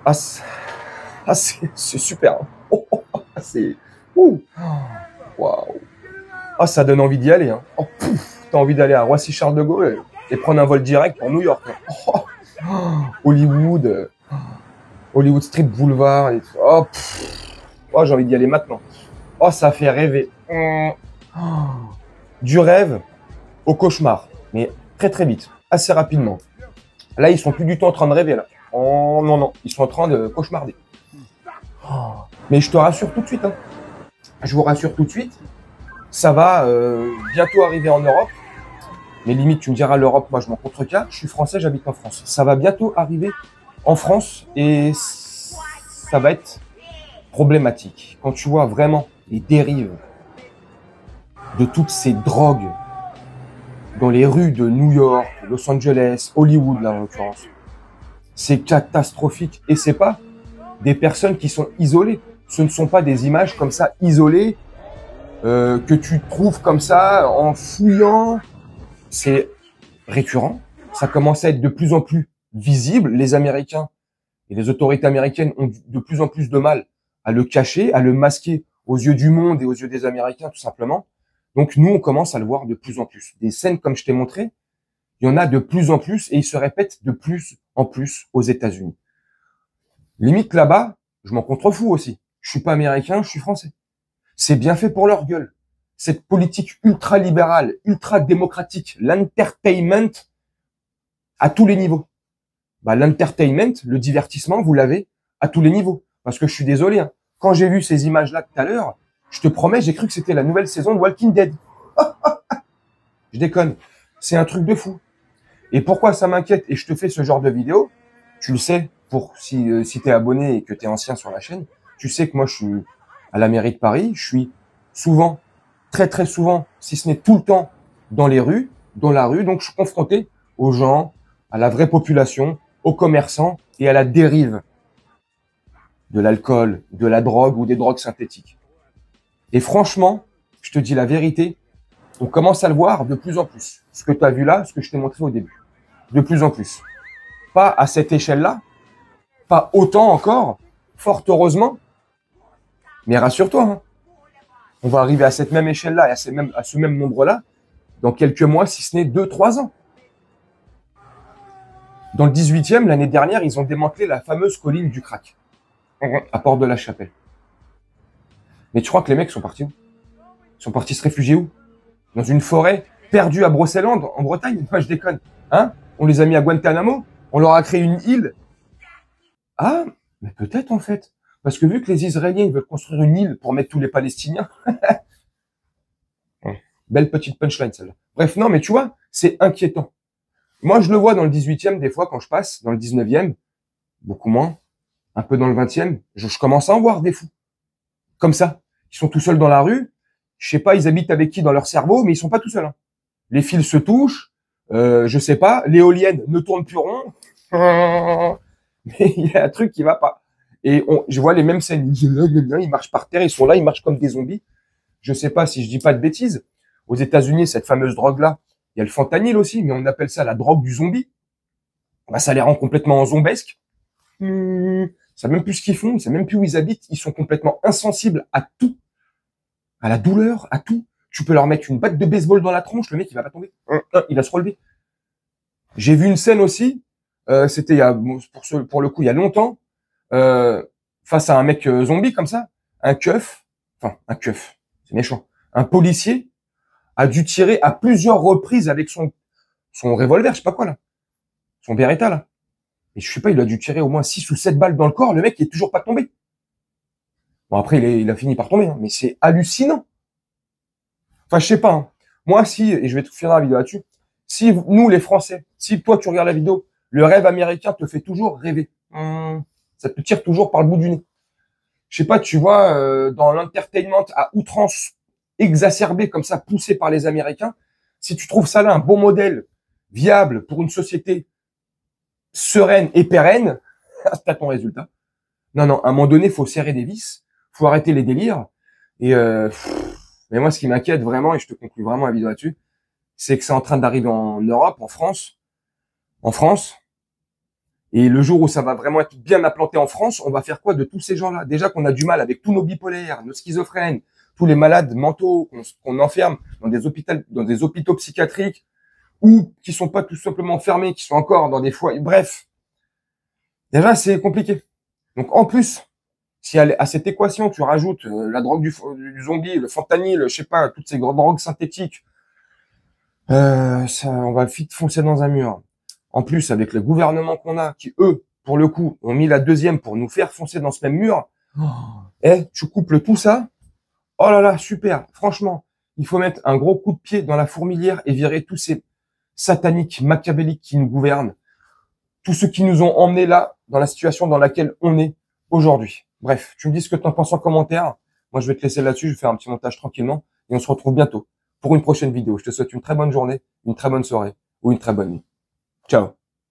Ah, c'est super. Oh, oh, oh, c'est... Ouh. Waouh. Ah, ça donne envie d'y aller. Hein. Oh, t'as envie d'aller à Roissy-Charles de Gaulle et prendre un vol direct pour New York. Hein. Oh, Hollywood, Hollywood Street Boulevard. Et... Oh, oh j'ai envie d'y aller maintenant. Oh, ça fait rêver. Du rêve au cauchemar. Mais très très vite, assez rapidement. Là, ils sont plus du tout en train de rêver. Là. Oh non, non, ils sont en train de cauchemarder. Mais je te rassure tout de suite. Hein. Je vous rassure tout de suite. Ça va bientôt arriver en Europe. Mais limite, tu me diras l'Europe, moi je m'en contrecarre. Je suis français, j'habite en France. Ça va bientôt arriver en France et ça va être problématique. Quand tu vois vraiment les dérives de toutes ces drogues dans les rues de New York, Los Angeles, Hollywood là en l'occurrence, c'est catastrophique. Et c'est pas des personnes qui sont isolées. Ce ne sont pas des images comme ça isolées que tu trouves comme ça en fouillant. C'est récurrent. Ça commence à être de plus en plus visible. Les Américains et les autorités américaines ont de plus en plus de mal à le cacher, à le masquer aux yeux du monde et aux yeux des Américains, tout simplement. Donc, nous, on commence à le voir de plus en plus. Des scènes comme je t'ai montré, il y en a de plus en plus et ils se répètent de plus en plus aux États-Unis. Limite, là-bas, je m'en contrefous aussi. Je suis pas américain, je suis français. C'est bien fait pour leur gueule. Cette politique ultra-libérale, ultra-démocratique, l'entertainment à tous les niveaux. Bah, l'entertainment, le divertissement, vous l'avez à tous les niveaux. Parce que je suis désolé, hein. Quand j'ai vu ces images-là tout à l'heure, je te promets, j'ai cru que c'était la nouvelle saison de Walking Dead. Je déconne. C'est un truc de fou. Et pourquoi ça m'inquiète et je te fais ce genre de vidéo? Tu le sais, pour si tu es abonné et que tu es ancien sur la chaîne, tu sais que moi je suis à la mairie de Paris, je suis souvent, très très souvent, si ce n'est tout le temps, dans les rues, dans la rue, donc je suis confronté aux gens, à la vraie population, aux commerçants et à la dérive de l'alcool, de la drogue ou des drogues synthétiques. Et franchement, je te dis la vérité, on commence à le voir de plus en plus. Ce que tu as vu là, ce que je t'ai montré au début. De plus en plus. Pas à cette échelle-là, pas autant encore, fort heureusement, mais rassure-toi, hein, on va arriver à cette même échelle-là et à ce même nombre-là dans quelques mois, si ce n'est 2-3 ans. Dans le 18e, l'année dernière, ils ont démantelé la fameuse colline du crack, à Port-de-la-Chapelle. Mais tu crois que les mecs sont partis où? Ils sont partis se réfugier où? Dans une forêt perdue à Brocéliande, en Bretagne? Moi, je déconne. Hein? On les a mis à Guantanamo? On leur a créé une île? Ah, mais peut-être en fait. Parce que vu que les Israéliens veulent construire une île pour mettre tous les Palestiniens, belle petite punchline celle-là. Bref, non, mais tu vois, c'est inquiétant. Moi, je le vois dans le 18e des fois quand je passe, dans le 19e, beaucoup moins, un peu dans le 20e, je commence à en voir des fous. Comme ça. Ils sont tout seuls dans la rue. Je sais pas, ils habitent avec qui dans leur cerveau, mais ils sont pas tout seuls. Hein. Les fils se touchent. Je sais pas, l'éolienne ne tourne plus rond. Mais il y a un truc qui va pas. Et je vois les mêmes scènes. Ils marchent par terre, ils sont là, ils marchent comme des zombies. Je sais pas si je dis pas de bêtises. Aux États-Unis, cette fameuse drogue-là, il y a le fentanyl aussi, mais on appelle ça la drogue du zombie. Bah, ça les rend complètement zombesques. Ils savent même plus ce qu'ils font, ils savent même plus où ils habitent. Ils sont complètement insensibles à tout, à la douleur, à tout. Tu peux leur mettre une batte de baseball dans la tronche, le mec il va pas tomber, il va se relever. J'ai vu une scène aussi, c'était il y a, pour le coup il y a longtemps, face à un mec zombie comme ça, un keuf, c'est méchant, un policier a dû tirer à plusieurs reprises avec son revolver, je sais pas quoi là, son Beretta là. Et je sais pas, il a dû tirer au moins 6 ou 7 balles dans le corps, le mec il est toujours pas tombé. Bon après il a fini par tomber, hein, mais c'est hallucinant. Enfin je sais pas, hein. Moi si, et je vais te finir la vidéo là-dessus, si nous les Français, si toi tu regardes la vidéo, le rêve américain te fait toujours rêver. Ça te tire toujours par le bout du nez. Je sais pas, tu vois, dans l'entertainment à outrance exacerbé comme ça, poussé par les Américains, si tu trouves ça là un bon modèle, viable pour une société sereine et pérenne, t'as ton résultat. Non, non, à un moment donné, faut serrer des vis, faut arrêter les délires. Et mais moi, ce qui m'inquiète vraiment, et je te conclue vraiment la vidéo là-dessus, c'est que c'est en train d'arriver en Europe, en France, Et le jour où ça va vraiment être bien implanté en France, on va faire quoi de tous ces gens-là? Déjà qu'on a du mal avec tous nos bipolaires, nos schizophrènes, tous les malades mentaux qu'on enferme dans des hôpitaux psychiatriques, ou qui sont pas tout simplement fermés, qui sont encore dans des foyers. Bref, déjà c'est compliqué. Donc en plus, si à cette équation tu rajoutes la drogue du zombie, le fentanyl, je sais pas, toutes ces grandes drogues synthétiques, on va vite foncer dans un mur. En plus, avec le gouvernement qu'on a, qui eux, pour le coup, ont mis la deuxième pour nous faire foncer dans ce même mur, tu couples tout ça. Oh là là, super. Franchement, il faut mettre un gros coup de pied dans la fourmilière et virer tous ces sataniques, machiavéliques qui nous gouvernent, tous ceux qui nous ont emmenés là, dans la situation dans laquelle on est aujourd'hui. Bref, tu me dis ce que tu en penses en commentaire. Moi, je vais te laisser là-dessus. Je vais faire un petit montage tranquillement et on se retrouve bientôt pour une prochaine vidéo. Je te souhaite une très bonne journée, une très bonne soirée ou une très bonne nuit. Ciao.